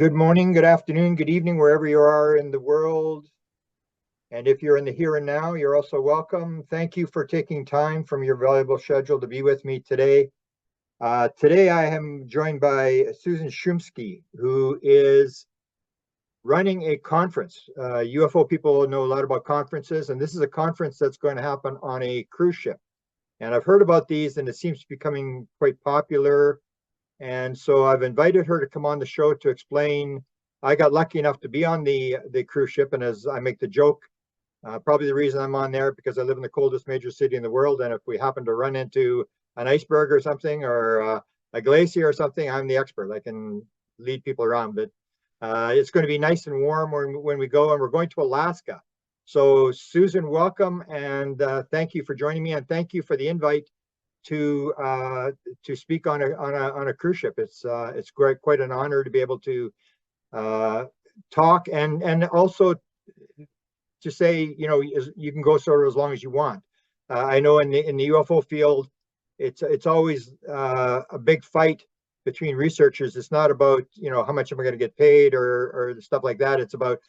Good morning, good afternoon, good evening, wherever you are in the world. And if you're in the here and now, you're also welcome. Thank you for taking time from your valuable schedule to be with me today. Today I am joined by Susan Shumsky, who is running a conference. UFO people know a lot about conferences, and this is a conference that's going to happen on a cruise ship. And I've heard about these, and it seems to be becoming quite popular. And so I've invited her to come on the show to explain. I got lucky enough to be on the cruise ship, and as I make the joke, probably the reason I'm on there because I live in the coldest major city in the world, and if we happen to run into an iceberg or something, or a glacier or something, I'm the expert. I can lead people around. But it's going to be nice and warm when we go, and we're going to Alaska. So Susan, welcome, and thank you for joining me, and thank you for the invite to speak on a cruise ship. It's quite an honor to be able to talk and also to say, you know, you can go sort of as long as you want. I know in the UFO field, it's always a big fight between researchers. It's not about, you know, how much am I going to get paid or stuff like that. It's about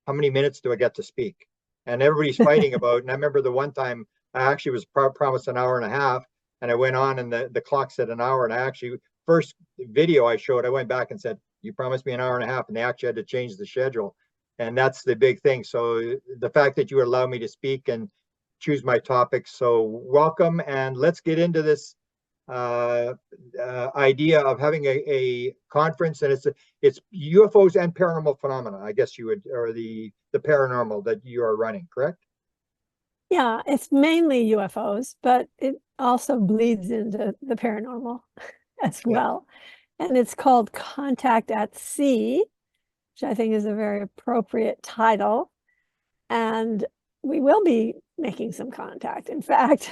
how many minutes do I get to speak, and everybody's fighting about. And I remember the one time I actually was promised an hour and a half, and I went on, and the clock said an hour. And I actually, first video I showed, I went back and said, you promised me an hour and a half, and they actually had to change the schedule. And that's the big thing. So the fact that you allow me to speak and choose my topics, so welcome. And let's get into this idea of having a conference, and it's UFOs and paranormal phenomena, I guess you would, or the paranormal that you are running, correct? Yeah, it's mainly UFOs, but it also bleeds into the paranormal as Yeah. well. And it's called Contact at Sea, which I think is a very appropriate title. And we will be making some contact. In fact,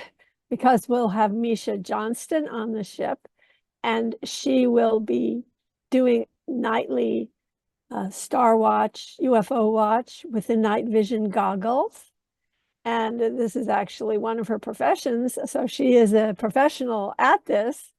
because we'll have Misha Johnston on the ship, and she will be doing nightly Star Watch, UFO watch with the night vision goggles. And this is actually one of her professions. So she is a professional at this.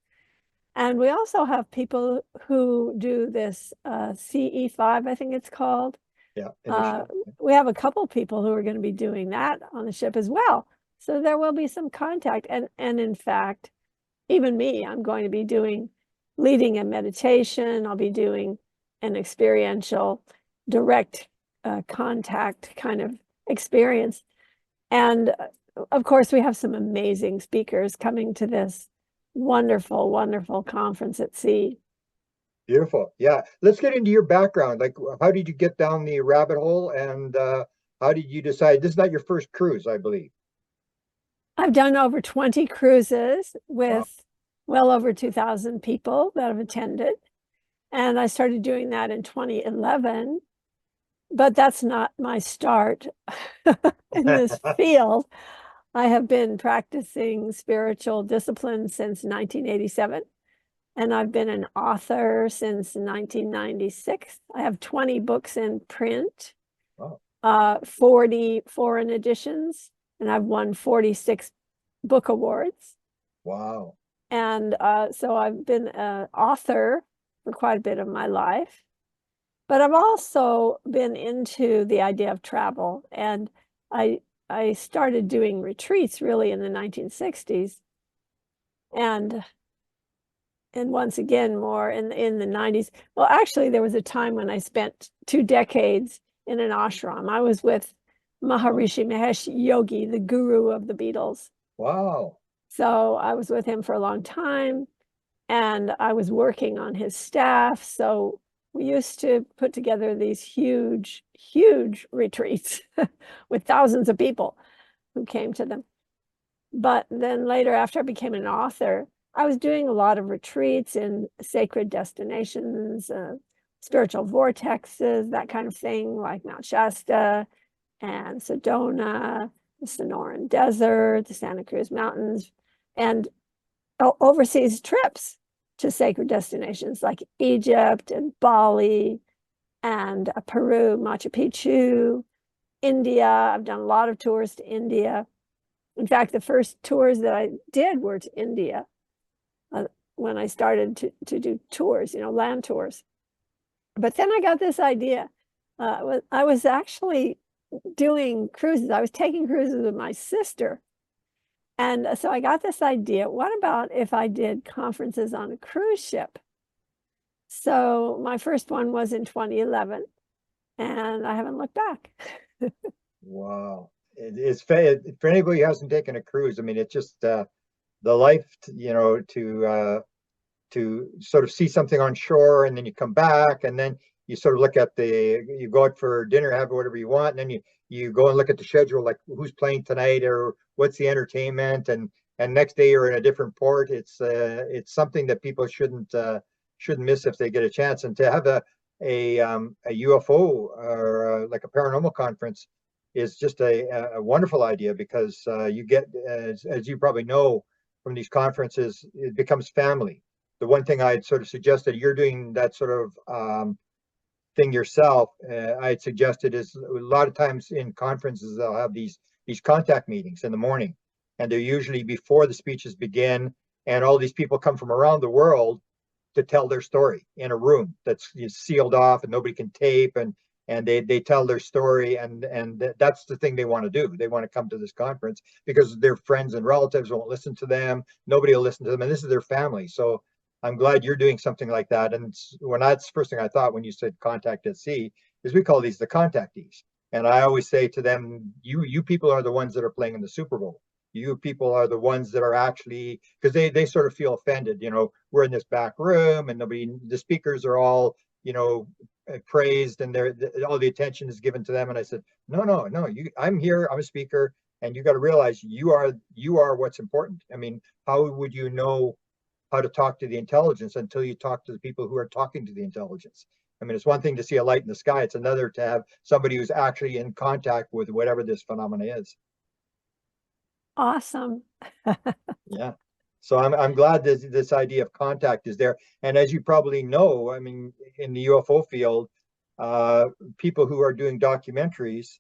And we also have people who do this CE5, I think it's called. Yeah. We have a couple people who are going to be doing that on the ship as well. So there will be some contact. And in fact, even me, I'm going to be leading a meditation. I'll be doing an experiential direct contact kind of experience. And of course, we have some amazing speakers coming to this wonderful, wonderful conference at sea. Beautiful. Yeah. Let's get into your background. Like, how did you get down the rabbit hole, and how did you decide? This is not your first cruise, I believe. I've done over 20 cruises Wow. with well over 2,000 people that have attended. And I started doing that in 2011. But that's not my start in this field. I have been practicing spiritual discipline since 1987, and I've been an author since 1996. I have 20 books in print, Wow. 40 foreign editions, and I've won 46 book awards. Wow. And so I've been an author for quite a bit of my life. But I've also been into the idea of travel, and I started doing retreats really in the 1960s, and once again more in the 90s. Well, actually, there was a time when I spent 2 decades in an ashram. I was with Maharishi Mahesh Yogi, the guru of the Beatles. Wow. So I was with him for a long time, and I was working on his staff. So we used to put together these huge, huge retreats with thousands of people who came to them. But then later, after I became an author, I was doing a lot of retreats in sacred destinations, spiritual vortexes, that kind of thing, like Mount Shasta and Sedona, the Sonoran Desert, the Santa Cruz Mountains, and overseas trips to sacred destinations like Egypt and Bali and Peru, Machu Picchu, India. I've done a lot of tours to India. In fact, the first tours that I did were to India when I started to do tours, you know, land tours. But then I got this idea. I was actually doing cruises. I was taking cruises with my sister. And so I got this idea. What about if I did conferences on a cruise ship? So my first one was in 2011, and I haven't looked back. Wow. It's for anybody who hasn't taken a cruise. I mean, it's just the life, to sort of see something on shore, and then you come back, and then you sort of look at you go out for dinner, have whatever you want, and then you go and look at the schedule, like who's playing tonight or what's the entertainment, and next day you're in a different port. It's something that people shouldn't miss if they get a chance. And to have a UFO or like a paranormal conference is just a wonderful idea, because you get, as you probably know from these conferences, it becomes family. The one thing I'd sort of suggested, you're doing that sort of thing yourself, I'd suggested is a lot of times in conferences, they'll have these contact meetings in the morning, and they're usually before the speeches begin, and all these people come from around the world to tell their story in a room that's sealed off and nobody can tape, and they tell their story, and that's the thing they want to do. They want to come to this conference because their friends and relatives won't listen to them. Nobody will listen to them, and this is their family. So I'm glad you're doing something like that. And that's the first thing I thought when you said contact at sea, is we call these the contactees. And I always say to them, you people are the ones that are playing in the Super Bowl. You people are the ones that are actually, because they sort of feel offended. We're in this back room, and the speakers are all, praised, and all the attention is given to them. And I said, no, I'm here, I'm a speaker, and you got to realize you are what's important. I mean, how would you know how to talk to the intelligence until you talk to the people who are talking to the intelligence? I mean, it's one thing to see a light in the sky. It's another to have somebody who's actually in contact with whatever this phenomena is. Awesome. Yeah. So I'm glad this idea of contact is there. And as you probably know, I mean, in the UFO field, people who are doing documentaries,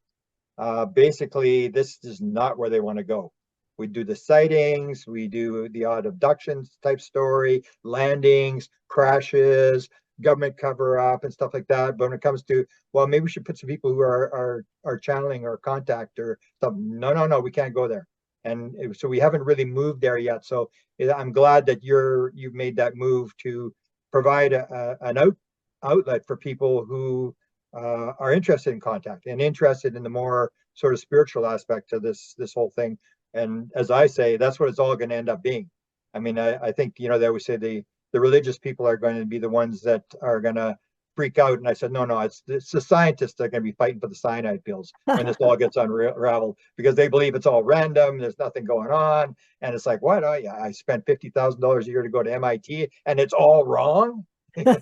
basically this is not where they want to go. We do the sightings, we do the odd abductions type story, landings, crashes, government cover up and stuff like that. But when it comes to, well, maybe we should put some people who are channeling or contact or something. No, we can't go there. And so we haven't really moved there yet. So I'm glad that you've made that move to provide an outlet for people who are interested in contact and interested in the more sort of spiritual aspect of this whole thing. And as I say, that's what it's all going to end up being. I mean, I think, they always say the religious people are going to be the ones that are going to freak out. And I said, no, it's the scientists that are going to be fighting for the cyanide pills when this all gets unraveled, because they believe it's all random. There's nothing going on. And it's like, what? I spent $50,000 a year to go to MIT and it's all wrong. So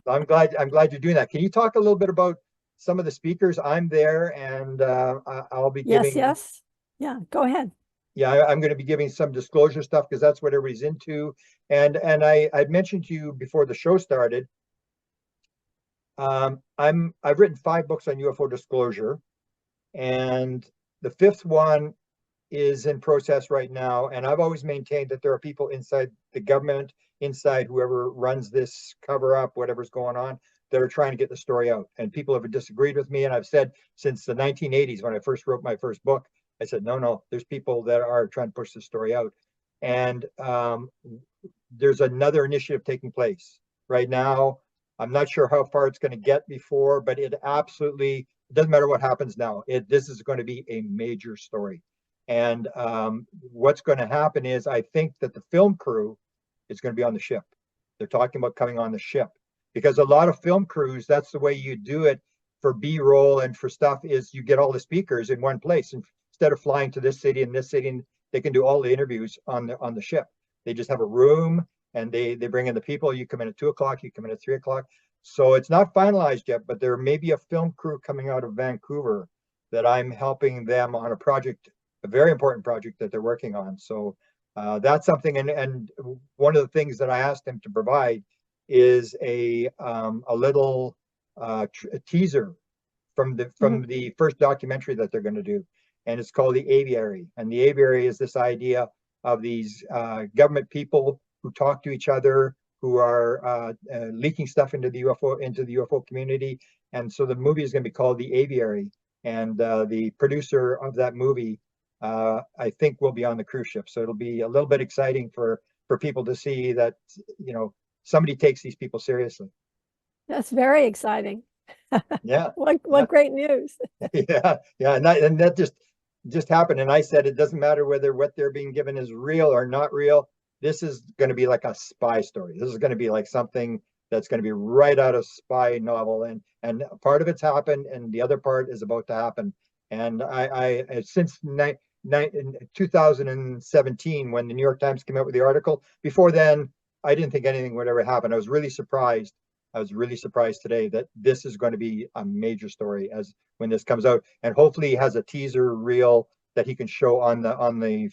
I'm glad you're doing that. Can you talk a little bit about some of the speakers? I'm there, and I'll be giving. Yes. Yeah, go ahead. Yeah, I'm going to be giving some disclosure stuff because that's what everybody's into. And I'd mentioned to you before the show started, I've written 5 books on UFO disclosure, and the 5th one is in process right now. And I've always maintained that there are people inside the government, inside whoever runs this cover up, whatever's going on, that are trying to get the story out. And people have disagreed with me. And I've said since the 1980s, when I first wrote my first book, I said, no, there's people that are trying to push the story out. And there's another initiative taking place right now. I'm not sure how far it's going to get before, but it absolutely doesn't matter what happens now. This is going to be a major story. And what's going to happen is, I think that the film crew is going to be on the ship. They're talking about coming on the ship, because a lot of film crews, that's the way you do it for B-roll and for stuff, is you get all the speakers in one place. And instead of flying to this city and this city, and they can do all the interviews on the ship. They just have a room, and they bring in the people. You come in at 2:00, you come in at 3:00. So it's not finalized yet, but there may be a film crew coming out of Vancouver that I'm helping them on a project, a very important project that they're working on. So that's something. And one of the things that I asked them to provide is a little teaser from the first documentary that they're going to do. And it's called The Aviary. And the Aviary is this idea of these government people who talk to each other who are leaking stuff into the UFO community. And so the movie is going to be called The Aviary, and the producer of that movie, I think, will be on the cruise ship. So it'll be a little bit exciting for people to see that, you know, somebody takes these people seriously. That's very exciting. Yeah. What great news. Yeah, yeah, and that just happened. And I said it doesn't matter whether what they're being given is real or not real. This is going to be like a spy story. This is going to be like something that's going to be right out of spy novel. And part of it's happened, and the other part is about to happen. And I since 2017, when the New York Times came out with the article, before then, I didn't think anything would ever happen. I was really surprised. I was really surprised today that this is going to be a major story as when this comes out, and hopefully he has a teaser reel that he can show on the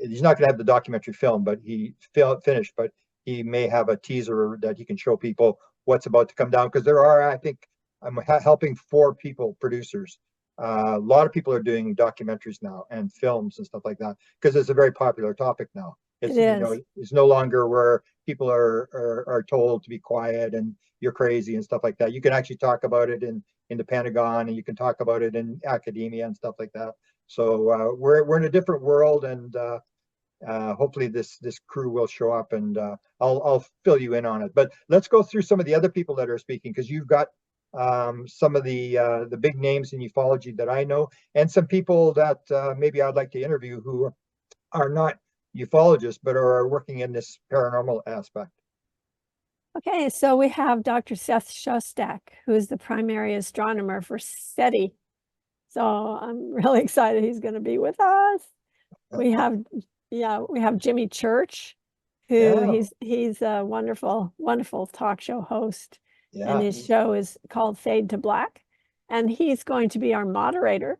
he's not going to have the documentary film, but he finished, but he may have a teaser that he can show people what's about to come down, because there are, I think, I'm helping 4 producers. A lot of people are doing documentaries now and films and stuff like that, because it's a very popular topic now. It's, you know, it's no longer where people are told to be quiet and you're crazy and stuff like that. You can actually talk about it in the Pentagon, and you can talk about it in academia and stuff like that. So we're in a different world, and hopefully this crew will show up, and I'll fill you in on it. But let's go through some of the other people that are speaking, because you've got some of the big names in ufology that I know, and some people that maybe I'd like to interview who are not ufologists but are working in this paranormal aspect. Okay, so we have Dr. Seth Shostak, who is the primary astronomer for SETI. So I'm really excited he's going to be with us. We have Jimmy Church, who he's a wonderful talk show host. Yeah. And his show is called Fade to Black. And he's going to be our moderator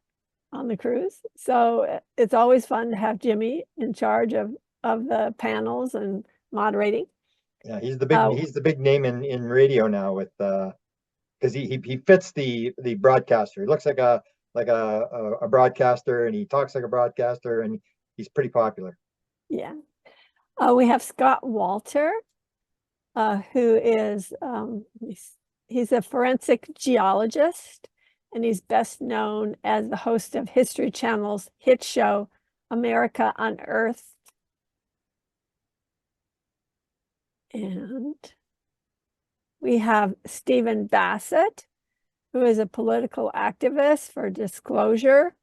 on the cruise. So it's always fun to have Jimmy in charge of the panels and moderating. Yeah, he's the big name in radio now, with because he fits the broadcaster. He looks like a broadcaster, and he talks like a broadcaster, and he's pretty popular. Yeah. We have Scott Walter, who is he's a forensic geologist, and he's best known as the host of History Channel's hit show America Unearthed. And we have Stephen Bassett, who is a political activist for disclosure.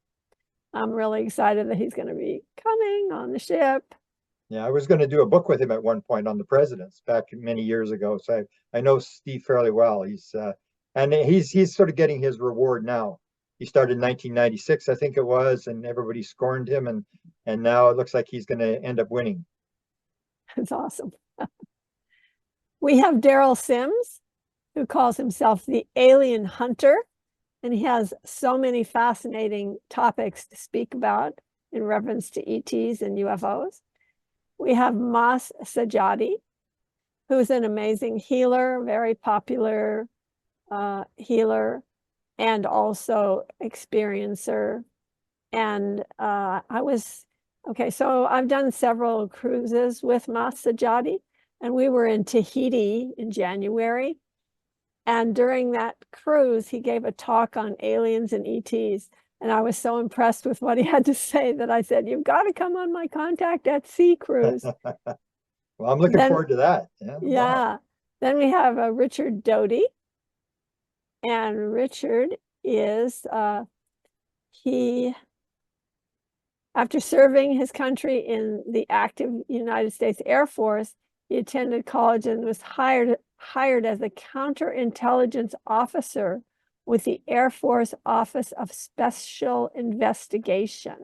I'm really excited that he's going to be coming on the ship. Yeah, I was going to do a book with him at one point on the presidents back many years ago. So I know Steve fairly well. He's sort of getting his reward now. He started in 1996, I think it was, and everybody scorned him, and now it looks like he's going to end up winning. That's awesome. We have Daryl Sims, who calls himself the alien hunter, and he has so many fascinating topics to speak about in reference to ETs and UFOs. We have Mas Sajadi, who's an amazing healer, very popular healer, and also experiencer. And so I've done several cruises with Mas Sajadi, and we were in Tahiti in January. And during that cruise, he gave a talk on aliens and ETs. And I was so impressed with what he had to say that I said, "You've got to come on my Contact at Sea cruise." Well, I'm looking forward to that. Yeah. Wow. Then we have Richard Doty. And Richard is, after serving his country in the active United States Air Force, he attended college and was hired as a counterintelligence officer with the Air Force Office of Special Investigation.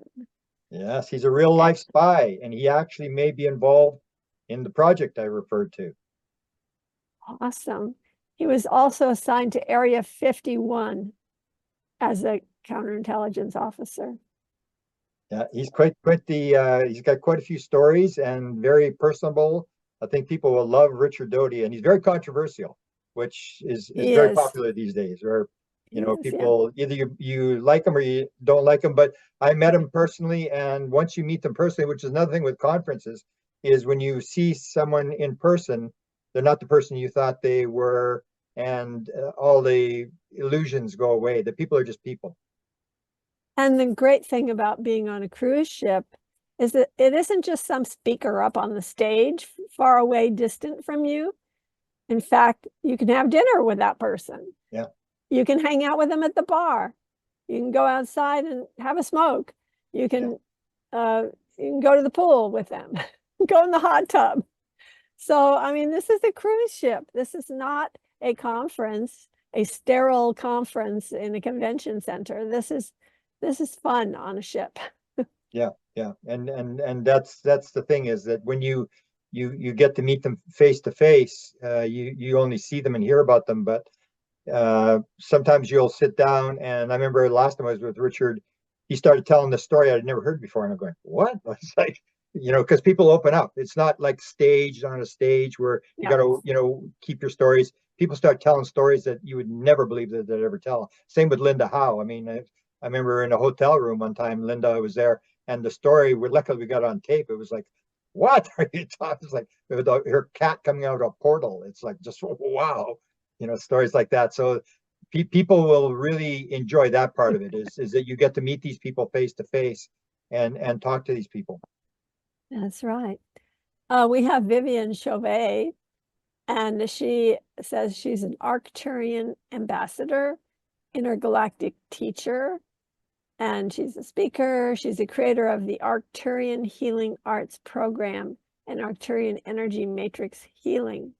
Yes, he's a real life spy, and he actually may be involved in the project I referred to. Awesome. He was also assigned to Area 51 as a counterintelligence officer. Yeah, he's he's got quite a few stories and very personable. I think people will love Richard Doty, and he's very controversial, which is very popular these days. Or, you know, people either you like him or you don't like him. But I met him personally, and once you meet them personally, which is another thing with conferences, is when you see someone in person, they're not the person you thought they were, and all the illusions go away. The people are just people. And the great thing about being on a cruise ship is that it isn't just some speaker up on the stage far away, distant from you. In fact, you can have dinner with that person. Yeah. You can hang out with them at the bar. You can go outside and have a smoke. You can go to the pool with them, go in the hot tub. So, I mean, this is a cruise ship. This is not a conference, a sterile conference in a convention center. This is fun on a ship. Yeah, yeah. And that's the thing, is that when you get to meet them face to face, you only see them and hear about them, but sometimes you'll sit down. And I remember last time I was with Richard, he started telling the story I'd never heard before, and I'm going, what? It's like, because people open up. It's not like staged on a stage where you got to, keep your stories. People start telling stories that you would never believe that they'd ever tell. Same with Linda Howe. I mean, I remember in a hotel room one time, Linda was there, and the story, luckily we got on tape. It was like, what are you talking? It's like her cat coming out of a portal. It's like, just wow, stories like that. So people will really enjoy that part of it, is that you get to meet these people face to face and talk to these people. That's right. We have Vivian Chauvet, and she says she's an Arcturian ambassador, intergalactic teacher, and she's a speaker. She's a creator of the Arcturian Healing Arts Program and Arcturian Energy Matrix Healing.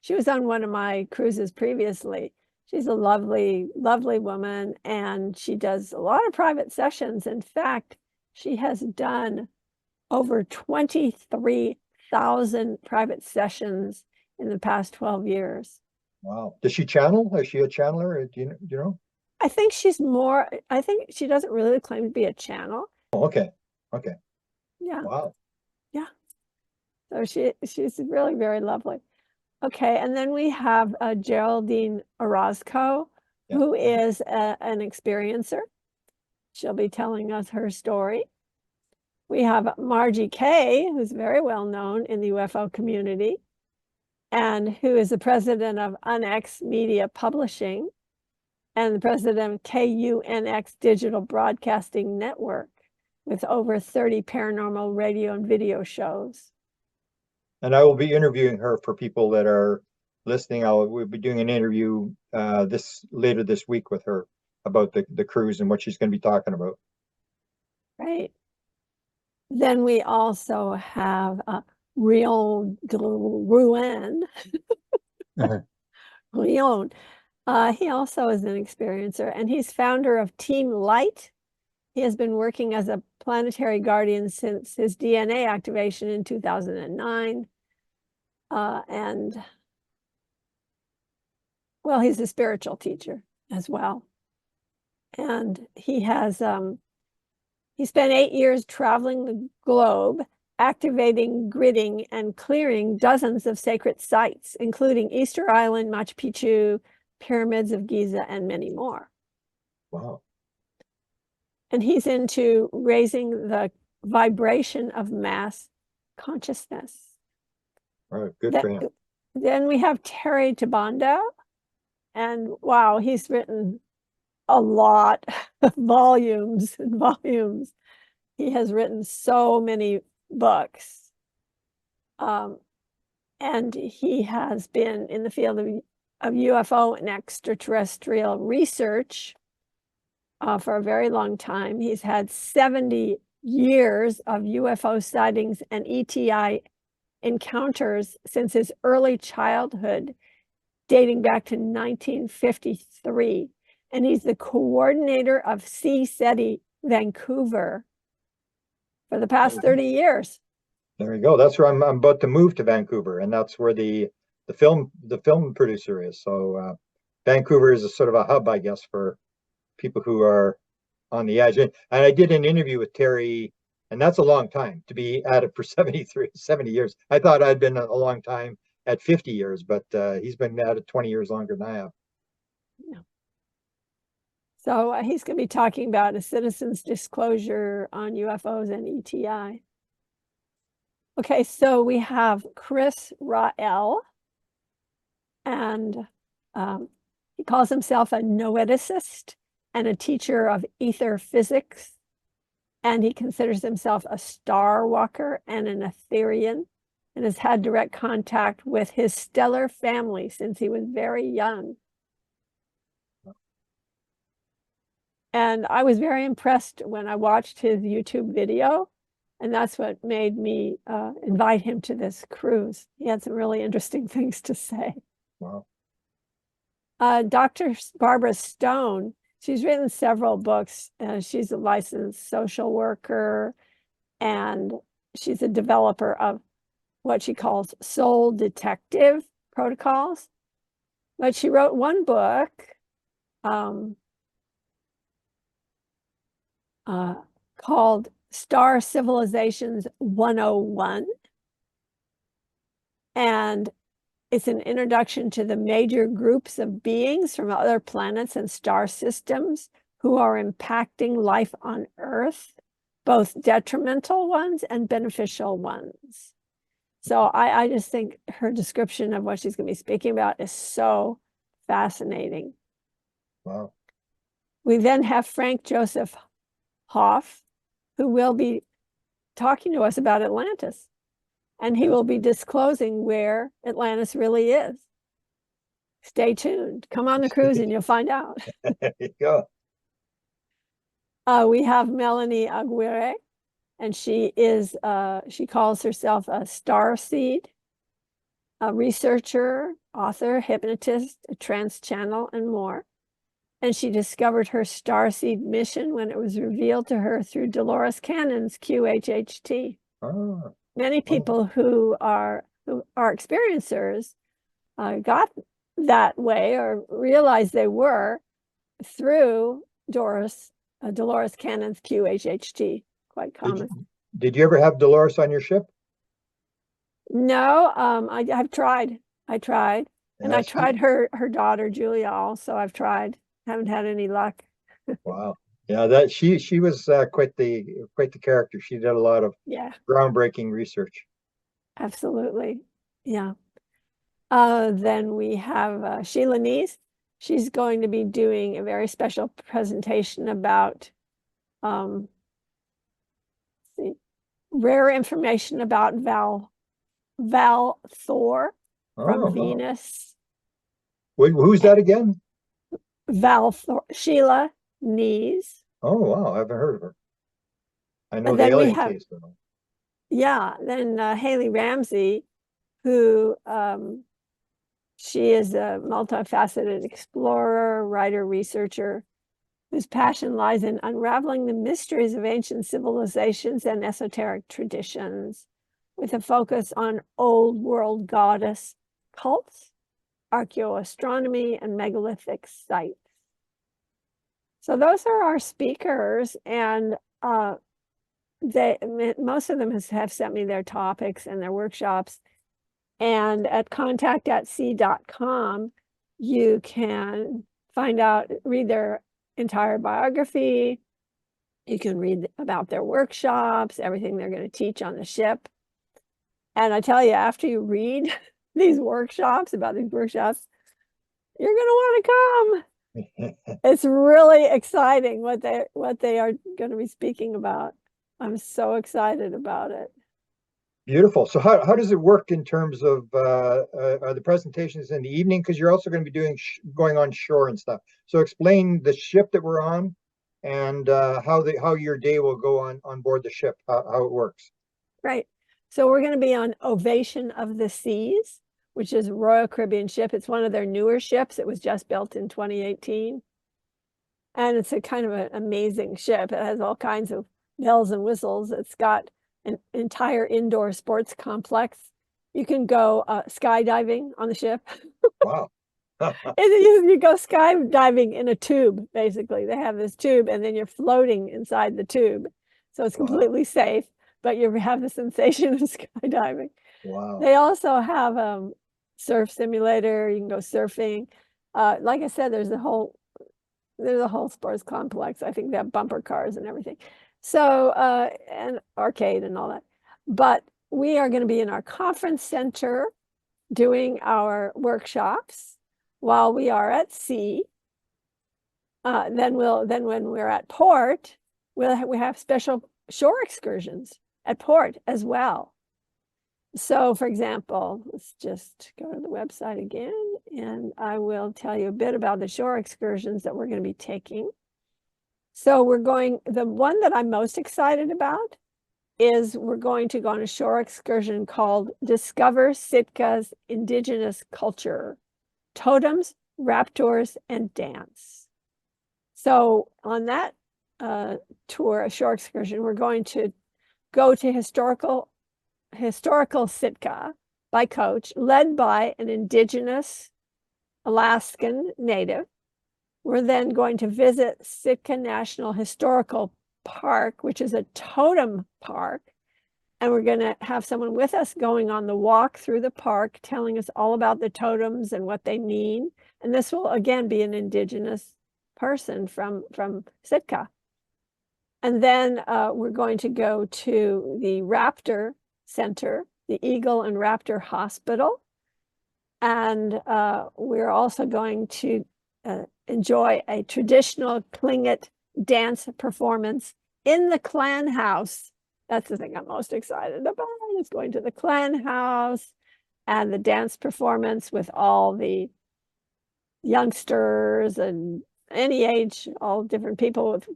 She was on one of my cruises previously. She's a lovely, lovely woman, and she does a lot of private sessions. In fact, she has done over 23,000 private sessions in the past 12 years. Wow. Does she channel? Is she a channeler? Do you know? I think she doesn't really claim to be a channel. Oh, okay. Okay. Yeah. Wow. Yeah. So she's really very lovely. Okay, and then we have Geraldine Orozco, who is an experiencer. She'll be telling us her story. We have Margie Kay, who's very well known in the UFO community, and who is the president of UNX Media Publishing and the president of KUNX Digital Broadcasting Network, with over 30 paranormal radio and video shows. And I will be interviewing her for people that are listening. We'll be doing an interview later this week with her about the cruise and what she's going to be talking about. Right. Then we also have Rion Rouen. Rion. He also is an experiencer, and he's founder of Team Light. He has been working as a planetary guardian since his DNA activation in 2009. And well, he's a spiritual teacher as well. And he spent 8 years traveling the globe, activating, gridding, and clearing dozens of sacred sites, including Easter Island, Machu Picchu, pyramids of Giza, and many more. Wow. And he's into raising the vibration of mass consciousness. All right, good for him. Then we have Terry Tabando, and wow, he's written a lot of volumes and volumes. He has written so many books. And he has been in the field of UFO and extraterrestrial research for a very long time. He's had 70 years of UFO sightings and ETI encounters since his early childhood, dating back to 1953. And he's the coordinator of SETI Vancouver for the past 30 years. There you go. That's where I'm about to move to Vancouver, and that's where the film producer is. So Vancouver is a sort of a hub, I guess, for people who are on the edge. And I did an interview with Terry, and that's a long time to be at it for 70 years. I thought I'd been a long time at 50 years, but he's been at it 20 years longer than I have. Yeah. So he's going to be talking about a citizen's disclosure on UFOs and ETI. Okay, so we have Chris Rael, and he calls himself a noeticist and a teacher of ether physics, and he considers himself a star walker and an Etherian, and has had direct contact with his stellar family since he was very young. And I was very impressed when I watched his YouTube video, and that's what made me invite him to this cruise. He had some really interesting things to say. Wow. Dr. Barbara Stone, she's written several books. She's a licensed social worker, and she's a developer of what she calls soul detective protocols. But she wrote one book called Star Civilizations 101. And it's an introduction to the major groups of beings from other planets and star systems who are impacting life on Earth, both detrimental ones and beneficial ones. So I just think her description of what she's going to be speaking about is so fascinating. Wow. We then have Frank Joseph Hoff, who will be talking to us about Atlantis. And he will be disclosing where Atlantis really is. Stay tuned. Come on the cruise and you'll find out. There you go. We have Melanie Aguirre, and she calls herself a star seed, a researcher, author, hypnotist, a trance channel, and more. And she discovered her starseed mission when it was revealed to her through Dolores Cannon's QHHT. Oh. Many people who are experiencers got that way or realized they were through Dolores Cannon's QHHT. Quite common. Did you ever have Dolores on your ship? No, I've tried. I tried. And I Yes. tried her daughter, Julia, also. I've tried. Haven't had any luck. Wow. Yeah, that she was quite the character. She did a lot of groundbreaking research. Absolutely. Yeah. Then we have Sheila Neese. She's going to be doing a very special presentation about rare information about Val Thor from Venus. Wait, who's that again? Val Thor, Sheila Neese. Oh, wow. I haven't heard of her. I know the alien case, though. Yeah. Then Haley Ramsey, who she is a multifaceted explorer, writer, researcher, whose passion lies in unraveling the mysteries of ancient civilizations and esoteric traditions, with a focus on old world goddess cults, archaeoastronomy, and megalithic sites. So those are our speakers, and most of them have sent me their topics and their workshops. And at contact@sea.com, you can read their entire biography. You can read about their workshops, everything they're going to teach on the ship. And I tell you, after you read these workshops, you're going to want to come. It's really exciting what they are going to be speaking about. I'm so excited about it. Beautiful. So how does it work in terms of are the presentations in the evening? Because you're also going to be going on shore and stuff. So explain the ship that we're on and how your day will go on board the ship, how it works. Right. So we're going to be on Ovation of the Seas, which is a Royal Caribbean ship. It's one of their newer ships. It was just built in 2018. And it's a kind of an amazing ship. It has all kinds of bells and whistles. It's got an entire indoor sports complex. You can go skydiving on the ship. Wow. You go skydiving in a tube, basically. They have this tube, and then you're floating inside the tube. So it's completely safe, but you have the sensation of skydiving. Wow. They also have surf simulator. You can go surfing. Like I said, there's a whole sports complex. I think they have bumper cars and everything. So and arcade and all that. But we are going to be in our conference center doing our workshops while we are at sea. Then when we're at port, we have special shore excursions at port as well. So, for example, let's just go to the website again, and I will tell you a bit about the shore excursions that we're going to be taking. So the one that I'm most excited about is we're going to go on a shore excursion called Discover Sitka's Indigenous Culture, Totems, Raptors, and Dance. So on that tour, a shore excursion, we're going to go to historical Sitka by coach, led by an Indigenous Alaskan native. We're then going to visit Sitka National Historical Park, which is a totem park. And we're going to have someone with us going on the walk through the park, telling us all about the totems and what they mean. And this will, again, be an Indigenous person from Sitka. And then we're going to go to the Raptor Center, the Eagle and Raptor Hospital. And we're also going to enjoy a traditional Tlingit dance performance in the clan house. That's the thing I'm most excited about, is going to the clan house and the dance performance with all the youngsters and any age, all different people with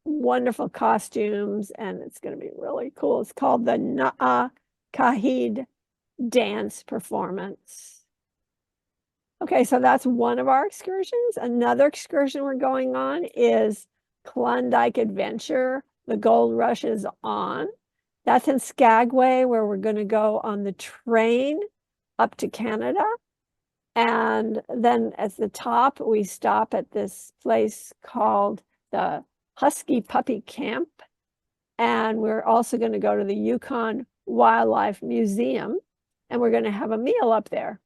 wonderful costumes, and it's going to be really cool. It's called the Na'a Kahid dance performance. Okay, so that's one of our excursions. Another excursion we're going on is Klondike Adventure. The Gold Rush is on. That's in Skagway, where we're going to go on the train up to Canada. And then at the top, we stop at this place called the Husky Puppy Camp. And we're also going to go to the Yukon Wildlife Museum, and we're going to have a meal up there.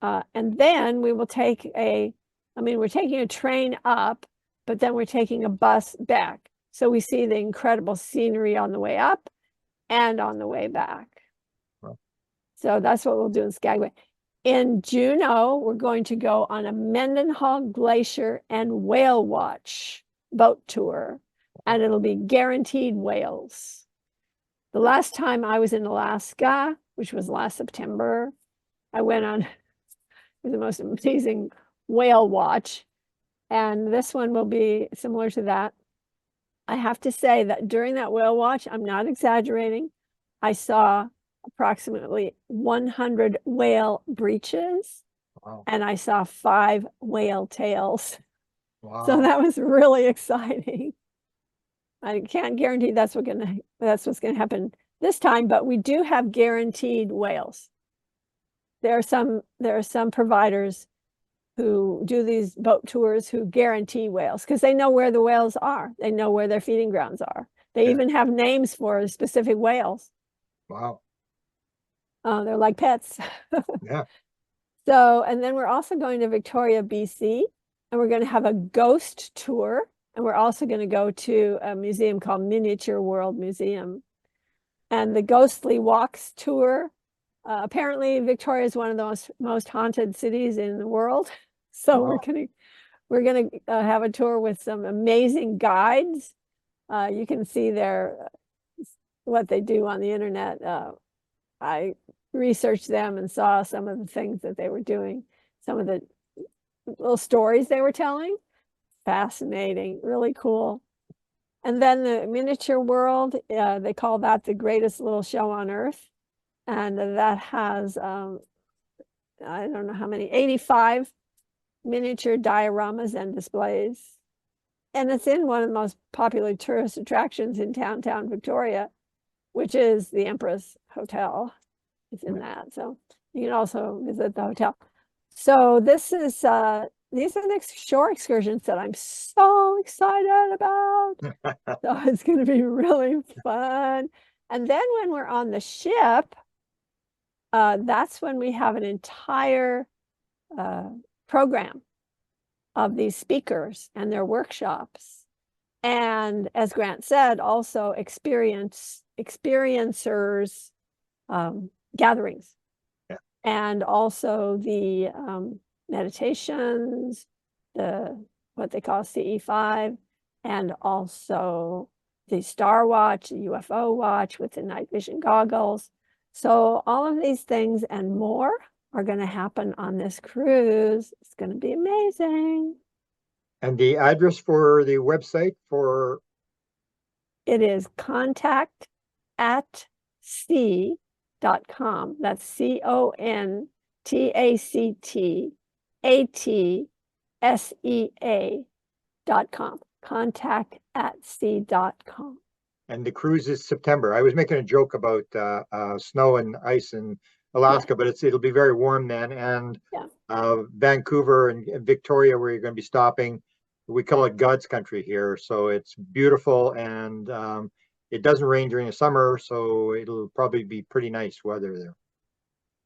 And then we will take we're taking a train up, but then we're taking a bus back. So we see the incredible scenery on the way up and on the way back. Wow. So that's what we'll do in Skagway. In Juneau, we're going to go on a Mendenhall Glacier and Whale Watch boat tour, and it'll be guaranteed whales. The last time I was in Alaska, which was last September, I went on the most amazing whale watch, and this one will be similar to that. I have to say that during that whale watch, I'm not exaggerating, I saw approximately 100 whale breaches. Wow. And I saw 5 whale tails. Wow. So that was really exciting. I can't guarantee that's what's going to happen this time, but we do have guaranteed whales. There are some providers who do these boat tours who guarantee whales because they know where the whales are. They know where their feeding grounds are. They even have names for specific whales. Wow. They're like pets. Yeah. So, and then we're also going to Victoria, BC, and we're going to have a ghost tour. And we're also going to go to a museum called Miniature World Museum. And the Ghostly Walks tour, apparently Victoria is one of the most haunted cities in the world. So wow. we're gonna have a tour with some amazing guides. You can see what they do on the internet. I researched them and saw some of the things that they were doing, some of the little stories they were telling. Fascinating, really cool. And then the Miniature World, they call that the greatest little show on earth. And that has, I don't know how many, 85 miniature dioramas and displays. And it's in one of the most popular tourist attractions in downtown Victoria, which is the Empress Hotel. It's in that. So you can also visit the hotel. So these are the shore excursions that I'm so excited about. So it's going to be really fun. And then when we're on the ship, that's when we have an entire program of these speakers and their workshops. And as Grant said, also experiencers gatherings. Yeah. And also the meditations, what they call CE5, and also the Star Watch, the UFO watch with the night vision goggles. So all of these things and more are going to happen on this cruise. It's going to be amazing. And the address for the website for It is contact@sea.com. That's CONTACTATSEA.com. Contact@sea.com. and the cruise is September. I was making a joke about snow and ice in Alaska, Yeah. but it'll be very warm then. And Yeah. Vancouver and Victoria, where you're going to be stopping, we call it God's country here. So it's beautiful, and it doesn't rain during the summer, so it'll probably be pretty nice weather there.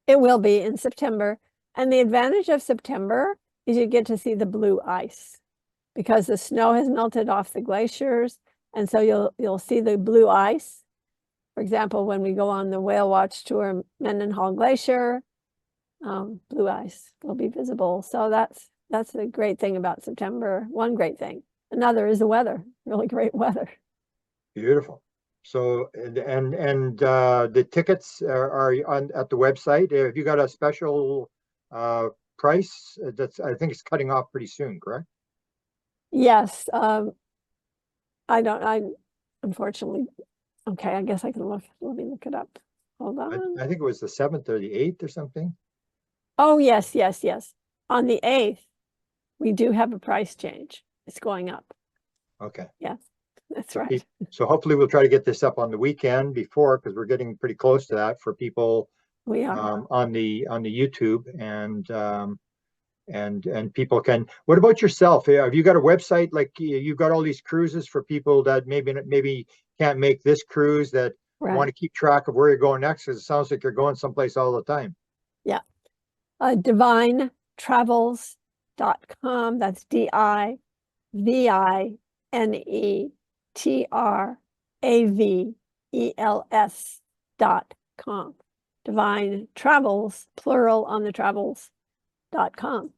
It will be in September. And the advantage of September is you get to see the blue ice because the snow has melted off the glaciers. And so you'll see the blue ice. For example, when we go on the whale watch tour, Mendenhall Glacier, blue ice will be visible. So that's the great thing about September. One great thing. Another is the weather, really great weather. Beautiful. So and the tickets are on at the website. Have you got a special price? I think it's cutting off pretty soon, correct? Yes. I unfortunately, okay, I guess I can look. Let me look it up. Hold on. I think it was the 7th or the 8th or something. Oh, yes. On the 8th, we do have a price change. It's going up. Okay. Yes, that's right. So hopefully we'll try to get this up on the weekend before, because we're getting pretty close to that for people We are. on the YouTube, and people can. What about yourself? Have you got a website? Like you've got all these cruises for people that maybe can't make this cruise, that want to keep track of where you're going next, because it sounds like you're going someplace all the time. Yeah. DivineTravels.com. That's DivineTravels.com. Divine Travels, plural on the travels.com.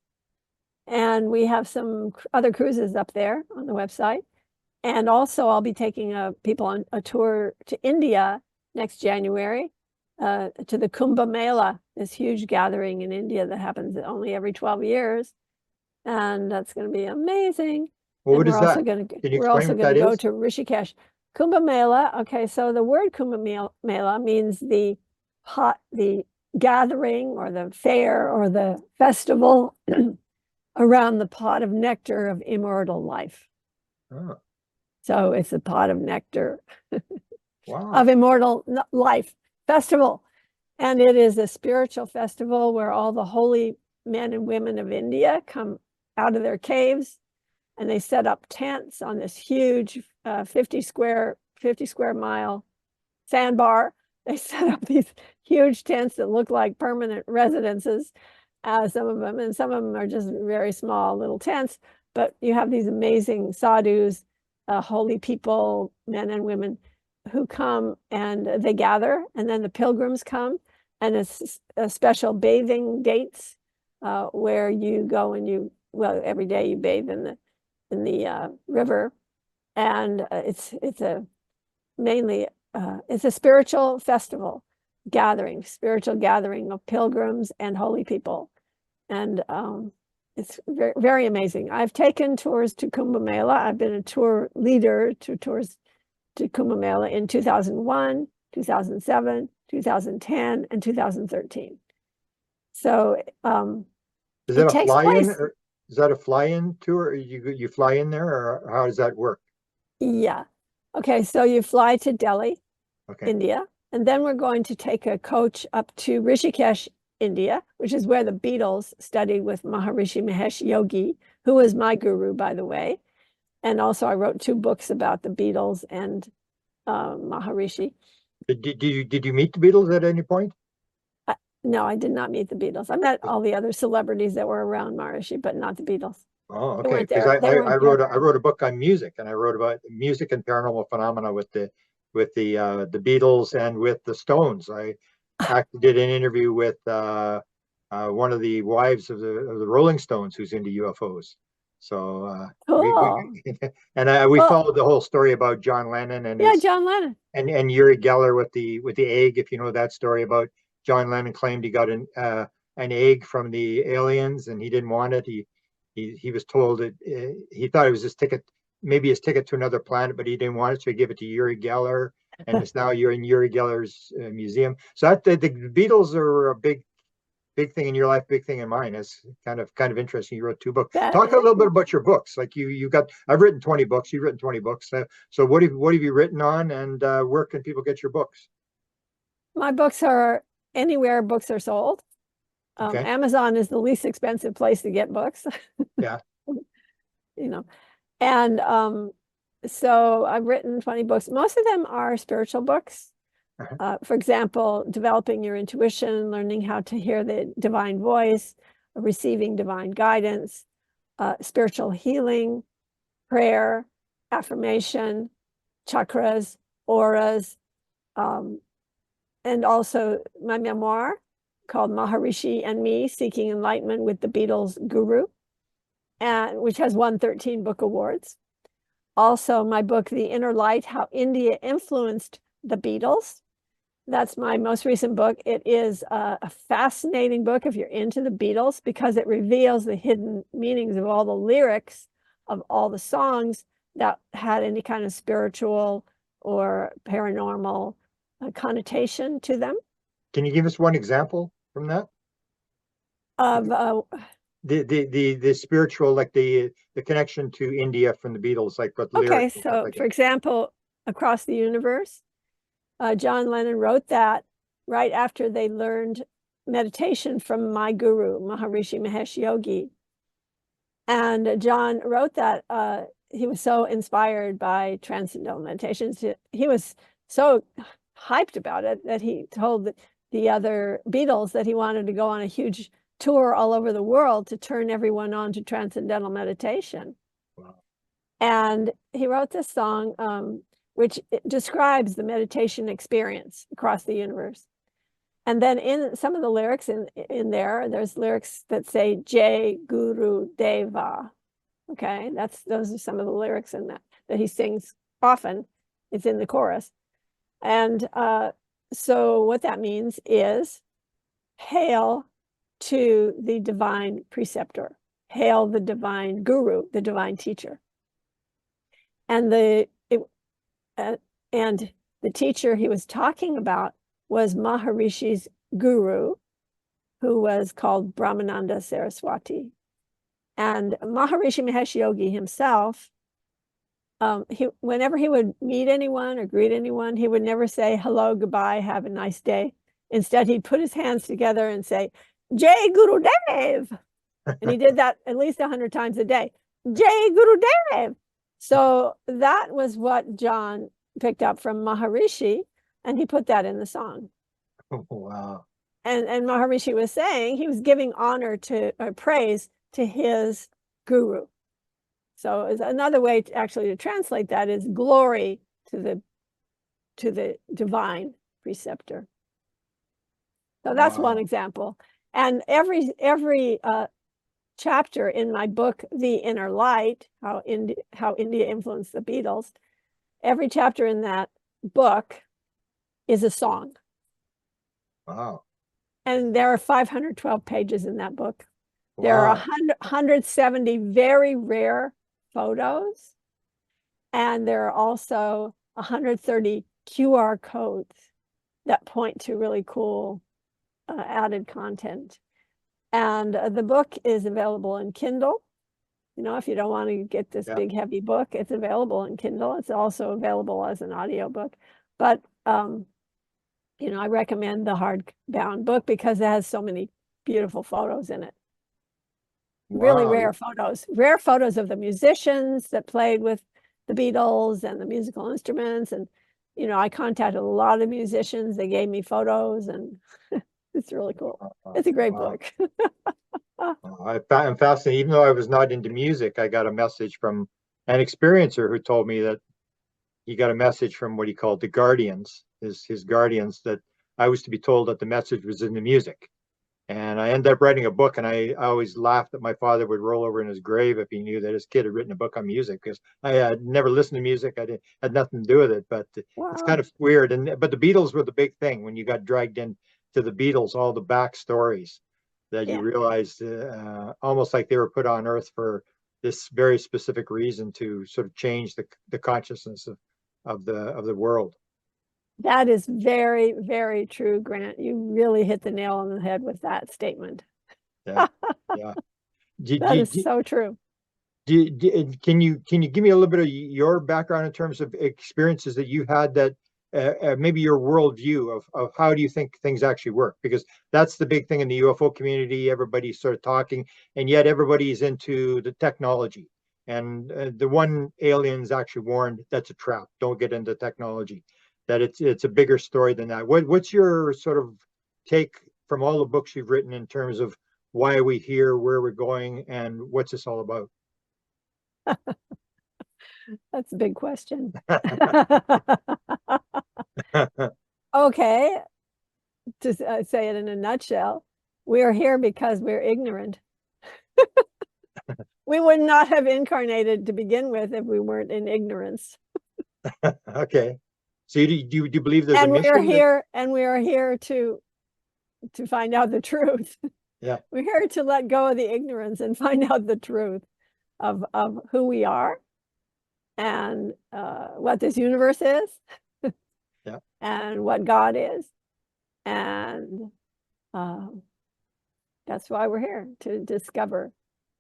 And we have some other cruises up there on the website. And also I'll be taking people on a tour to India next January, to the Kumbh Mela, this huge gathering in India that happens only every 12 years. And that's going to be amazing. Well, and what is that? Can you explain what that is? We're also going to go to Rishikesh. Kumbh Mela, okay, so the word Kumbh Mela means the gathering or the fair or the festival around the pot of nectar of immortal life. Oh. So it's a pot of nectar Wow. of immortal life festival. And it is a spiritual festival where all the holy men and women of India come out of their caves, and they set up tents on this huge 50 square mile sandbar. They set up these huge tents that look like permanent residences, some of them, and some of them are just very small little tents. But you have these amazing sadhus, holy people, men and women, who come and they gather, and then the pilgrims come, and it's a special bathing dates where you go and every day you bathe in the river, and it's a spiritual festival spiritual gathering of pilgrims and holy people, and it's very, very amazing. I've taken tours to Kumbh Mela. I've been a tour leader to tours to Kumbh Mela in 2001, 2007, 2010, and 2013. So is that a fly-in? Is that a fly-in tour? You fly in there, or how does that work? Yeah. Okay, so you fly to Delhi, India, and then we're going to take a coach up to Rishikesh, India, which is where the Beatles studied with Maharishi Mahesh Yogi, who was my guru, by the way. And also I wrote 2 books about the Beatles and Maharishi. Did you meet the Beatles at any point? No, I did not meet the Beatles. I met all the other celebrities that were around Maharishi, but not the Beatles. Oh, okay. Because I wrote a book on music, and I wrote about music and paranormal phenomena with the Beatles and with the Stones. actually did an interview with one of the wives of the Rolling Stones who's into UFOs. So Cool. we Well, followed the whole story about John Lennon and yeah, his John Lennon. and Yuri Geller with the egg. If you know that story about John Lennon claimed he got an egg from the aliens and he didn't want it. He was told that he thought it was his ticket, maybe his ticket to another planet, but he didn't want it, so he gave it to Yuri Geller, and it's now you're in Yuri Geller's museum. So that the Beatles are a big thing in your life, big thing in mine. It's kind of interesting. You wrote 2 books. That Talk a little bit is. about your books. Like you got, I've written 20 books. You've written 20 books. So what have you written on, and where can people get your books? My books are anywhere books are sold. Okay. Amazon is the least expensive place to get books. Yeah. You know, and so I've written 20 books. Most of them are spiritual books. For example, developing your intuition, learning how to hear the divine voice, receiving divine guidance, spiritual healing, prayer, affirmation, chakras, auras, and also my memoir called Maharishi and Me, Seeking Enlightenment with the Beatles Guru, and which has won 13 book awards. Also, my book, The Inner Light, How India Influenced the Beatles. That's my most recent book. It is a fascinating book if you're into the Beatles, because it reveals the hidden meanings of all the lyrics of all the songs that had any kind of spiritual or paranormal connotation to them. Can you give us one example from that? Of The spiritual, like the connection to India from the Beatles, like what okay, lyrics and stuff so like for that. example, Across the Universe, John Lennon wrote that right after they learned meditation from my guru, Maharishi Mahesh Yogi. And John wrote that he was so inspired by transcendental meditations. He was so hyped about it that he told the other Beatles that he wanted to go on a huge tour all over the world to turn everyone on to transcendental meditation. Wow. And he wrote this song, which describes the meditation experience across the universe. And then in some of the lyrics in there's lyrics that say Jai Guru Deva. Okay, those are some of the lyrics in that he sings often. It's in the chorus. And so what that means is hail to the divine preceptor, hail the divine guru, the divine teacher. And the teacher he was talking about was Maharishi's guru, who was called Brahmananda Saraswati. And Maharishi Mahesh Yogi himself, whenever he would meet anyone or greet anyone, he would never say hello, goodbye, have a nice day. Instead, he'd put his hands together and say, Jai Gurudev. And he did that at least 100 times a day. Jai Gurudev. So that was what John picked up from Maharishi, and he put that in the song. Oh, wow. And Maharishi was saying he was giving honor to praise to his guru. So another way to translate that is glory to the divine preceptor. So that's one example. And every chapter in my book, The Inner Light, how India Influenced the Beatles, every chapter in that book is a song. Wow. And there are 512 pages in that book. Wow. There are 170 very rare photos. And there are also 130 QR codes that point to really cool added content. And the book is available in Kindle. You know, if you don't want to get this big, heavy book, it's available in Kindle. It's also available as an audiobook. But, you know, I recommend the hardbound book because it has so many beautiful photos in it. Wow. Really rare photos of the musicians that played with the Beatles and the musical instruments. And, you know, I contacted a lot of musicians. They gave me photos, and it's really cool. It's a great book. I'm fascinated. Even though I was not into music, I got a message from an experiencer who told me that he got a message from what he called the guardians, his guardians, that I was to be told that the message was in the music. And I ended up writing a book, and I always laughed that my father would roll over in his grave if he knew that his kid had written a book on music, because I had never listened to music. Had nothing to do with it, but it's kind Wow. of weird. But the Beatles were the big thing when you got dragged into the Beatles, all the backstories that you Yeah. realized almost like they were put on Earth for this very specific reason to sort of change the consciousness of the world. That is very, very true, Grant. You really hit the nail on the head with that statement. Yeah, yeah. Do, That do, is do, so true. can you give me a little bit of your background in terms of experiences that you had that maybe your worldview of how do you think things actually work? Because that's the big thing in the UFO community. Everybody's sort of talking, and yet everybody's into the technology. And the one aliens actually warned that's a trap. Don't get into technology. That it's a bigger story than that. What's your sort of take from all the books you've written in terms of why are we here, where we're going, and what's this all about? That's a big question. Okay, to say it in a nutshell, we are here because we're ignorant. We would not have incarnated to begin with if we weren't in ignorance. Okay. So do you believe there's a And we are mission that, here, and we are here to find out the truth. yeah, We're here to let go of the ignorance and find out the truth of who we are and what this universe is yeah. and what God is. And uh, that's why we're here, to discover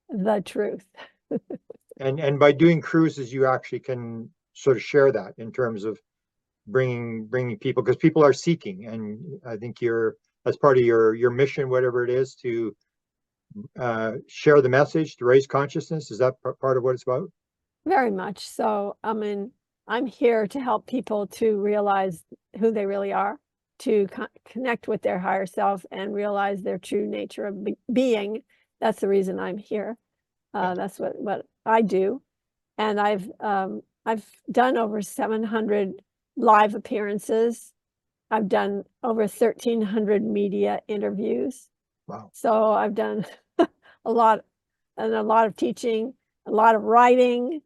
the truth. And by doing cruises, you actually can sort of share that in terms of bringing people, because people are seeking, and I think you're, as part of your mission, whatever it is, to share the message, to raise consciousness. Is that part of what it's about? Very much so. I mean, I'm here to help people to realize who they really are, to connect with their higher self and realize their true nature of being. That's the reason I'm here. Yeah. That's what I do. And I've done over 700 live appearances. I've done over 1,300 media interviews. Wow. So I've done a lot, and a lot of teaching, a lot of writing,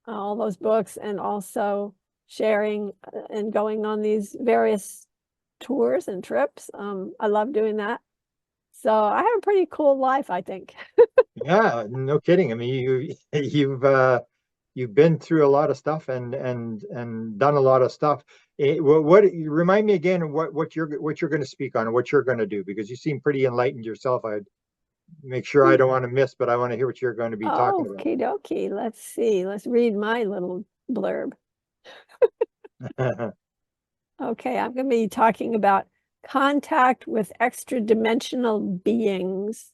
all those books, and also sharing and going on these various tours and trips. I love doing that. So I have a pretty cool life, I think. Yeah, no kidding. I mean, you've been through a lot of stuff and done a lot of stuff. What remind me again of what you're going to speak on and what you're going to do, because you seem pretty enlightened yourself. I'd make sure I don't want to miss, but I want to hear what you're going to be talking Okie dokie. Let's see. Let's read my little blurb. about. Okay, I'm going to be talking about contact with extra dimensional beings.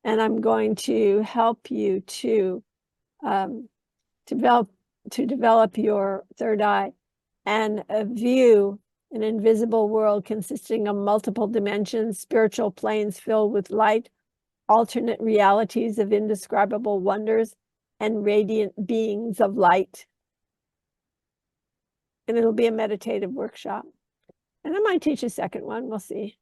And I'm going to help you to develop your third eye and view an invisible world consisting of multiple dimensions, spiritual planes filled with light, alternate realities of indescribable wonders, and radiant beings of light. And it'll be a meditative workshop. And I might teach a second one. We'll see.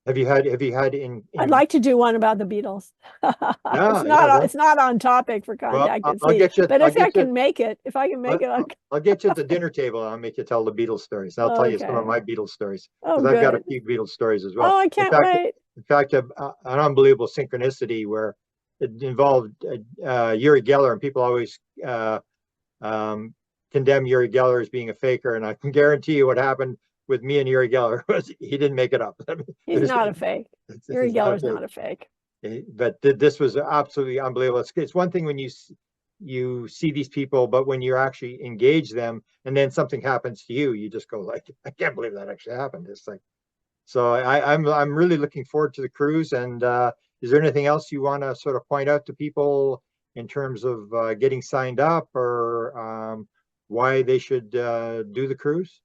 Have you had I'd like to do one about the Beatles. Yeah, yeah, It's not on topic for well, contact at I'll sea. get you. But I'll if I get you. can make it, I'll get you at the dinner table, and I'll make you tell the Beatles stories. I'll tell you some of okay. my Beatles stories, Oh, because I've got a good. few Beatles stories as well. Oh, I can't wait. In fact, an unbelievable synchronicity where it involved Uri Geller, and people always um, condemn Uri Geller as being a faker, and I can guarantee you what happened with me and Uri Geller was he didn't make it up. He's not a fake. Uri He's not a Geller's fake. not a fake. But this was absolutely unbelievable. It's one thing when you see these people, but when you actually engage them and then something happens to you, you just go like, I can't believe that actually happened. It's like, so I'm really looking forward to the cruise. And is there anything else you want to sort of point out to people in terms of getting signed up, or why they should do the cruise?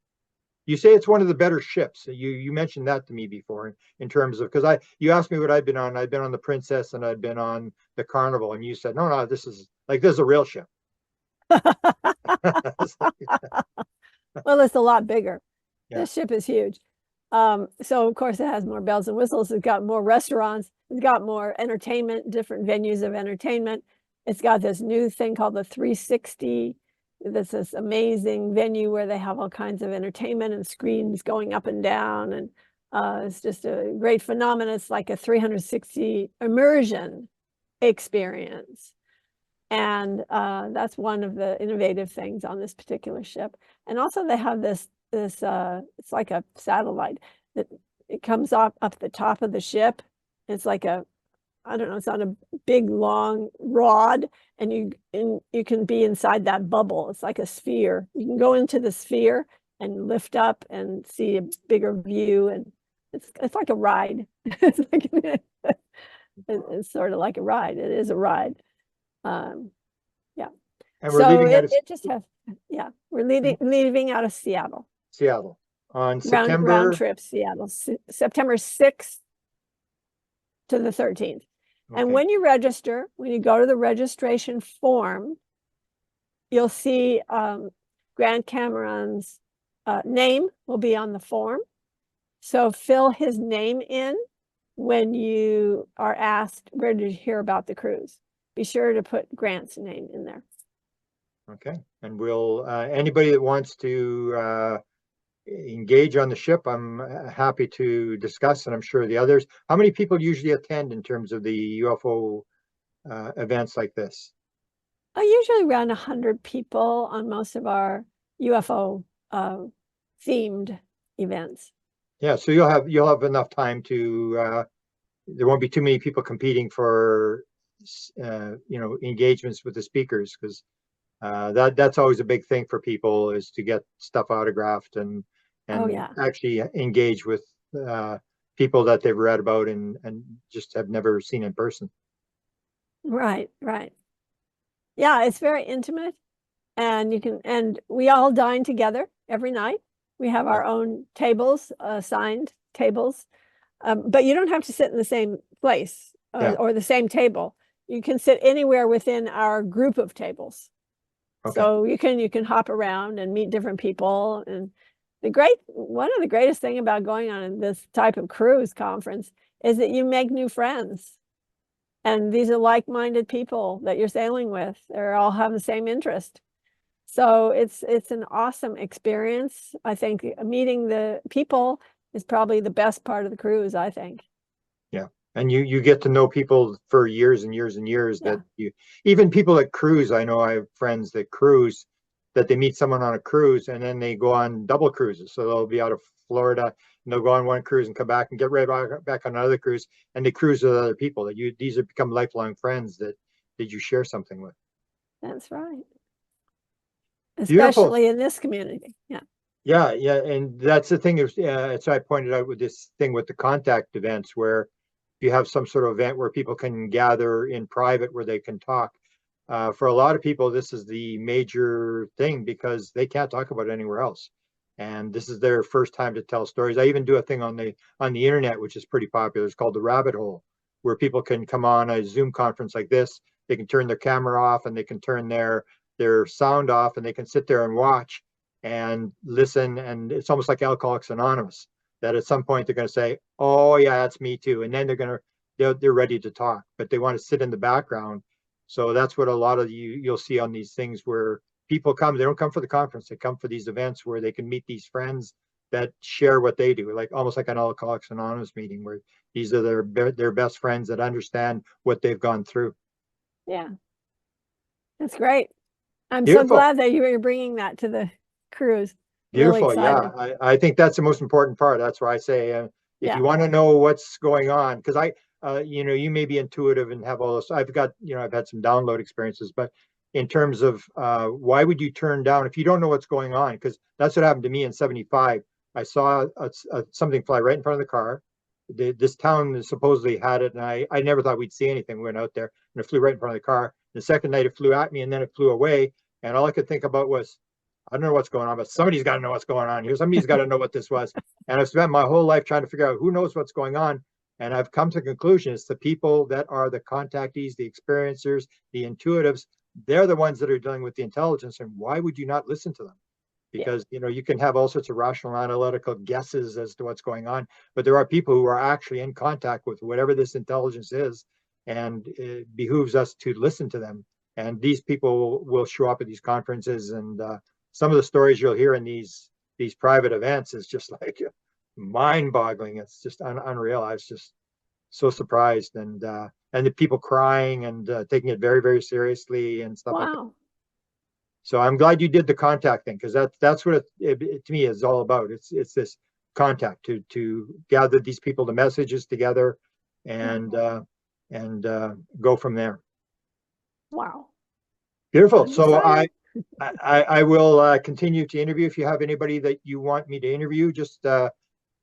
You say it's one of the better ships. You mentioned that to me before in terms of, because you asked me what I've been on. I've been on the Princess and I've been on the Carnival, and you said no, this is a real ship. Well, it's a lot bigger. Yeah. This ship is huge. So of course it has more bells and whistles. It's got more restaurants. It's got more entertainment, different venues of entertainment. It's got this new thing called the 360. That's this amazing venue where they have all kinds of entertainment and screens going up and down. And it's just a great phenomenon. It's like a 360 immersion experience. And that's one of the innovative things on this particular ship. And also they have this it's like a satellite that it comes up the top of the ship. It's like a, I don't know, it's on a big long rod, and you can be inside that bubble. It's like a sphere. You can go into the sphere and lift up and see a bigger view, and it's like a ride. It's like it's sort of like a ride. It is a ride. Yeah. And we're So leaving out of it just has, yeah, we're leaving out of Seattle. Seattle on Round September. trip Seattle, September 6th to the 13th. And Okay. when you register, when you go to the registration form, you'll see Grant Cameron's name will be on the form. So fill his name in when you are asked, where did you hear about the cruise? Be sure to put Grant's name in there. Okay. And we'll, anybody that wants to engage on the ship, I'm happy to discuss, and I'm sure the others. How many people usually attend in terms of the UFO events like this? Usually around 100 people on most of our UFO themed events. Yeah, so you'll have enough time to there won't be too many people competing for engagements with the speakers, because that's always a big thing for people, is to get stuff autographed and Oh yeah. actually engage with people that they've read about and just have never seen in person. Right. Yeah, it's very intimate, and we all dine together every night. We have our own tables, assigned tables, but you don't have to sit in the same place or the same table. You can sit anywhere within our group of tables. Okay. So you can hop around and meet different people. And one of the greatest thing about going on this type of cruise conference is that you make new friends. And these are like-minded people that you're sailing with. They all have the same interest. So it's an awesome experience. I think meeting the people is probably the best part of the cruise, I think. Yeah. And you get to know people for years and years and years, that even people that cruise, I know I have friends that cruise, that they meet someone on a cruise and then they go on double cruises. So they'll be out of Florida and they'll go on one cruise and come back and get right back on another cruise, and they cruise with other people that these have become lifelong friends that you share something with. That's right. Especially in this community. Yeah. Yeah. And that's the thing is, so I pointed out with this thing with the contact events, where you have some sort of event where people can gather in private where they can talk. For a lot of people, this is the major thing because they can't talk about it anywhere else. And this is their first time to tell stories. I even do a thing on the internet, which is pretty popular. It's called the Rabbit Hole, where people can come on a Zoom conference like this. They can turn their camera off and they can turn their sound off, and they can sit there and watch and listen. And it's almost like Alcoholics Anonymous, that at some point they're going to say, oh yeah, that's me too. And then they're ready to talk, but they want to sit in the background. So that's what a lot of you'll see on these things, where people come, they don't come for the conference, they come for these events where they can meet these friends that share what they do, like almost like an Alcoholics Anonymous meeting, where these are their best friends that understand what they've gone through. Yeah, that's great. I'm Beautiful. so glad that you're bringing that to the cruise. Beautiful. Really yeah, I think that's the most important part. That's why I say, if you want to know what's going on, because you may be intuitive and have all this. I've had some download experiences, but in terms of why would you turn down if you don't know what's going on? Because that's what happened to me in '75. I saw something fly right in front of the car. This town supposedly had it, and I never thought we'd see anything. We went out there, and it flew right in front of the car. The second night, it flew at me, and then it flew away. And all I could think about was, I don't know what's going on, but somebody's got to know what's going on here. Somebody's got to know what this was. And I've spent my whole life trying to figure out who knows what's going on. And I've come to the conclusion it's the people that are the contactees, the experiencers, the intuitives. They're the ones that are dealing with the intelligence. And why would you not listen to them? because you can have all sorts of rational analytical guesses as to what's going on, but there are people who are actually in contact with whatever this intelligence is, and it behooves us to listen to them. And these people will show up at these conferences, and some of the stories you'll hear in these private events is just like mind-boggling. It's just unreal. I was just so surprised, and the people crying and taking it very, very seriously and stuff like that. So I'm glad you did the contact thing, because that's what it to me is all about. It's this contact to gather these people, the messages together, and go from there. Wow. Beautiful. So I will continue to interview. If you have anybody that you want me to interview, just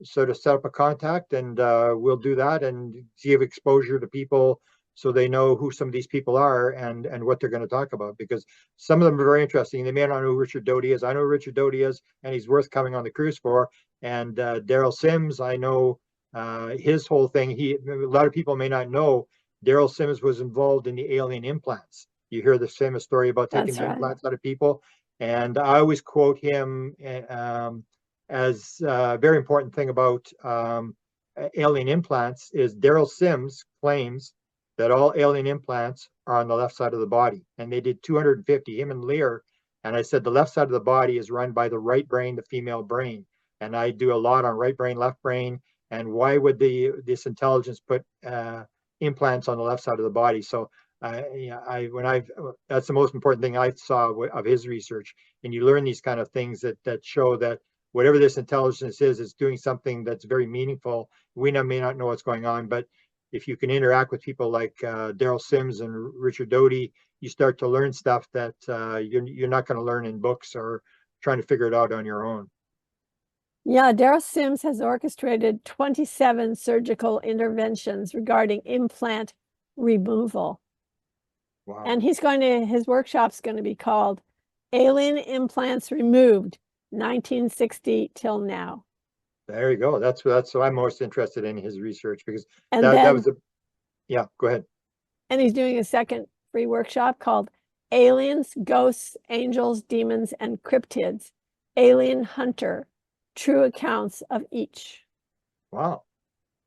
sort of set up a contact, and we'll do that and give exposure to people so they know who some of these people are and what they're going to talk about, because some of them are very interesting. They may not know who Richard Doty is. I know who Richard Doty is, and he's worth coming on the cruise for. And Daryl Sims, I know his whole thing. A lot of people may not know Daryl Sims was involved in the alien implants. You hear the famous story about taking the implants out of people, and I always quote him as a very important thing about alien implants is Daryl Sims claims that all alien implants are on the left side of the body, and they did 250, him and Lear. And I said the left side of the body is run by the right brain, the female brain, and I do a lot on right brain, left brain, and why would this intelligence put implants on the left side of the body? So that's the most important thing I saw of his research. And you learn these kind of things that show that whatever this intelligence is, it's doing something that's very meaningful. We may not know what's going on, but if you can interact with people like Daryl Sims and Richard Doty, you start to learn stuff that you're not going to learn in books or trying to figure it out on your own. Yeah, Daryl Sims has orchestrated 27 surgical interventions regarding implant removal. Wow. And his workshop's going to be called Alien Implants Removed, 1960 till now. There you go. That's what I'm most interested in, his research, because yeah, go ahead. And he's doing a second free workshop called Aliens, Ghosts, Angels, Demons, and Cryptids, Alien Hunter, True Accounts of Each. Wow.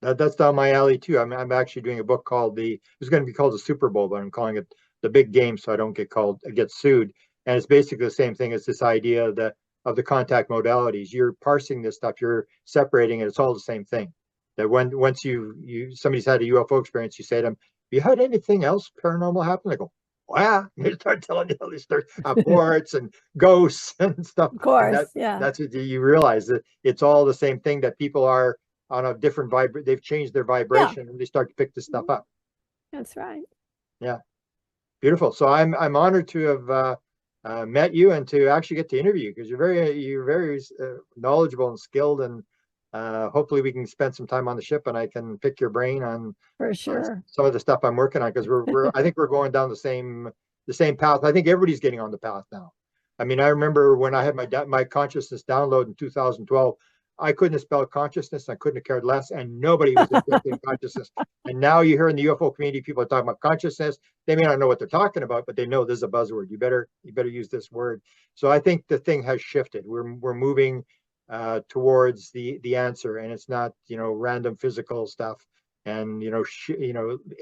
That's down my alley too. I'm actually doing a book called it's going to be called the Super Bowl, but I'm calling it the Big Game so I don't get sued. And it's basically the same thing as this idea of the contact modalities. You're parsing this stuff, you're separating it. It's all the same thing. That once somebody's had a UFO experience, you say to them, "Have you had anything else paranormal happen?" They go, "Wow!" They start telling you all these stories, reports and ghosts and stuff. Of course, and that's what you realize, that it's all the same thing. That people are on a different they've changed their vibration, and they start to pick this stuff up. That's right. Yeah, beautiful. So I'm honored to have met you and to actually get to interview you, because you're very knowledgeable and skilled, and hopefully we can spend some time on the ship and I can pick your brain on for sure some of the stuff I'm working on, because I think we're going down the same path. I think everybody's getting on the path now. I mean, I remember when I had my consciousness download in 2012, I couldn't have spelled consciousness. I couldn't have cared less, and nobody was interested in consciousness. And now you hear in the UFO community, people are talking about consciousness. They may not know what they're talking about, but they know this is a buzzword. You better use this word. So I think the thing has shifted. We're moving towards the answer, and it's not random physical stuff and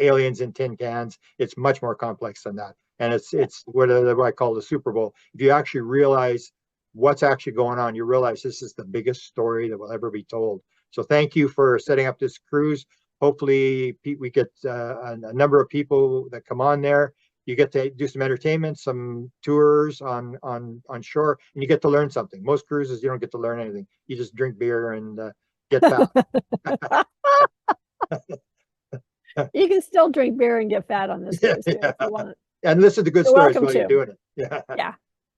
aliens in tin cans. It's much more complex than that, and it's what I call the Super Bowl. If you actually realize what's actually going on, you realize this is the biggest story that will ever be told. So thank you for setting up this cruise. Hopefully we get a number of people that come on there. You get to do some entertainment, some tours on shore, and you get to learn something. Most cruises, you don't get to learn anything. You just drink beer and get fat. You can still drink beer and get fat on this cruise too, if you want. And listen to good stories while you're doing it. Yeah.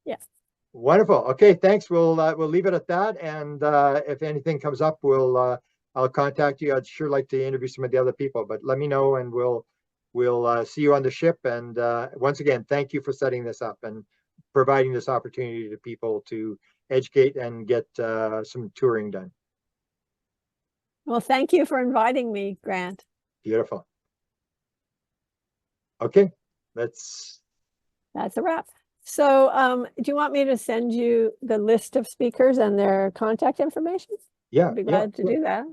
Yes. Wonderful. Okay, thanks. We'll leave it at that. And if anything comes up, I'll contact you. I'd sure like to interview some of the other people, but let me know, and we'll see you on the ship. And once again, thank you for setting this up and providing this opportunity to people to educate and get some touring done. Well, thank you for inviting me, Grant. Beautiful. Okay, that's a wrap. So, do you want me to send you the list of speakers and their contact information? Yeah, I'd be yeah, glad to do that.